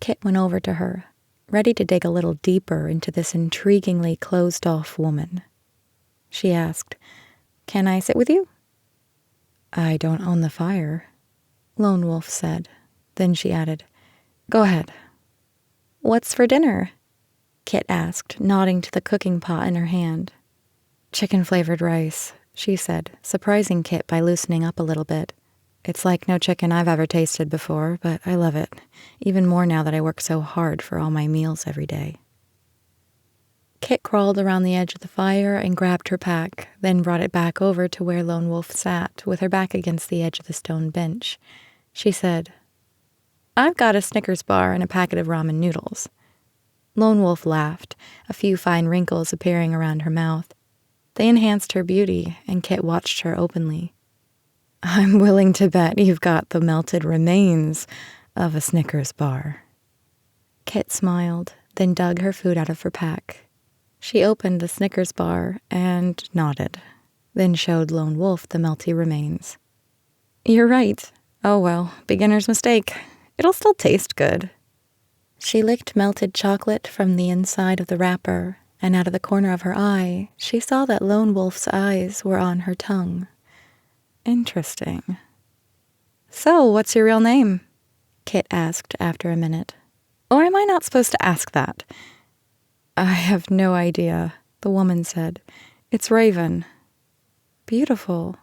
Kit went over to her, ready to dig a little deeper into this intriguingly closed-off woman. She asked, "Can I sit with you?" "I don't own the fire," Lone Wolf said. Then she added, "Go ahead." "What's for dinner?" Kit asked, nodding to the cooking pot in her hand. "Chicken-flavored rice," she said, surprising Kit by loosening up a little bit. "It's like no chicken I've ever tasted before, but I love it, even more now that I work so hard for all my meals every day." Kit crawled around the edge of the fire and grabbed her pack, then brought it back over to where Lone Wolf sat, with her back against the edge of the stone bench. She said, "I've got a Snickers bar and a packet of ramen noodles." Lone Wolf laughed, a few fine wrinkles appearing around her mouth. They enhanced her beauty, and Kit watched her openly. "I'm willing to bet you've got the melted remains of a Snickers bar." Kit smiled, then dug her food out of her pack. She opened the Snickers bar and nodded, then showed Lone Wolf the melty remains. "You're right. Oh well, beginner's mistake. It'll still taste good." She licked melted chocolate from the inside of the wrapper, and out of the corner of her eye, she saw that Lone Wolf's eyes were on her tongue. Interesting. "So, what's your real name?" Kit asked after a minute. "Or am I not supposed to ask that?" "I have no idea," the woman said. "It's Raven." "Beautiful,"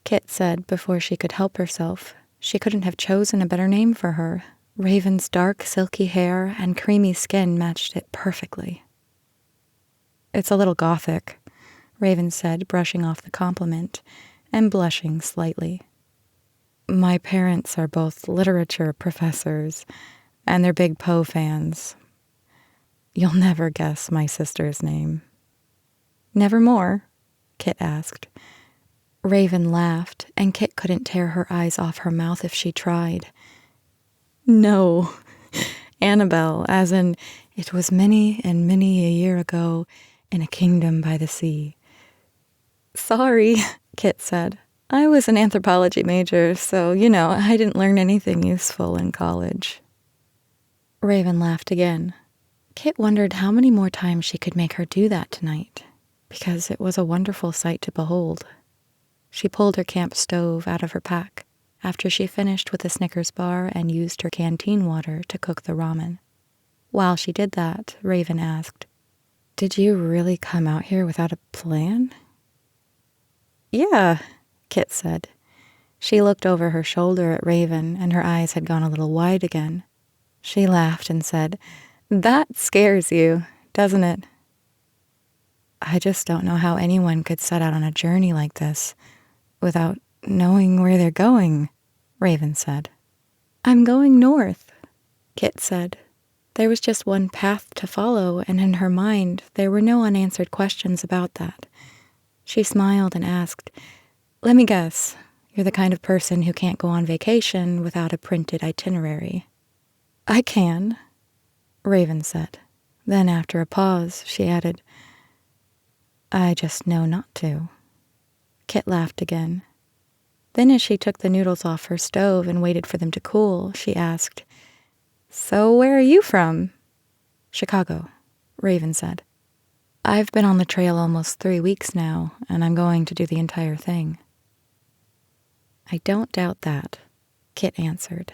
Kit said before she could help herself. She couldn't have chosen a better name for her. Raven's dark, silky hair and creamy skin matched it perfectly. "It's a little gothic," Raven said, brushing off the compliment and blushing slightly. "My parents are both literature professors, and they're big Poe fans. You'll never guess my sister's name." "Nevermore?" Kit asked. Raven laughed, and Kit couldn't tear her eyes off her mouth if she tried. "No, Annabelle, as in, it was many and many a year ago in a kingdom by the sea." "Sorry," Kit said. "I was an anthropology major, so, I didn't learn anything useful in college." Raven laughed again. Kit wondered how many more times she could make her do that tonight, because it was a wonderful sight to behold. She pulled her camp stove out of her pack after she finished with the Snickers bar and used her canteen water to cook the ramen. While she did that, Raven asked, "Did you really come out here without a plan?" "Yeah," Kit said. She looked over her shoulder at Raven, and her eyes had gone a little wide again. She laughed and said, "That scares you, doesn't it?" "I just don't know how anyone could set out on a journey like this without knowing where they're going," Raven said. "I'm going north," Kit said. There was just one path to follow, and in her mind there were no unanswered questions about that. She smiled and asked, "Let me guess, you're the kind of person who can't go on vacation without a printed itinerary." "I can," Raven said. Then after a pause, she added, "I just know not to." Kit laughed again. Then as she took the noodles off her stove and waited for them to cool, she asked, "So where are you from?" "Chicago," Raven said. "I've been on the trail almost 3 weeks now, and I'm going to do the entire thing." "I don't doubt that," Kit answered.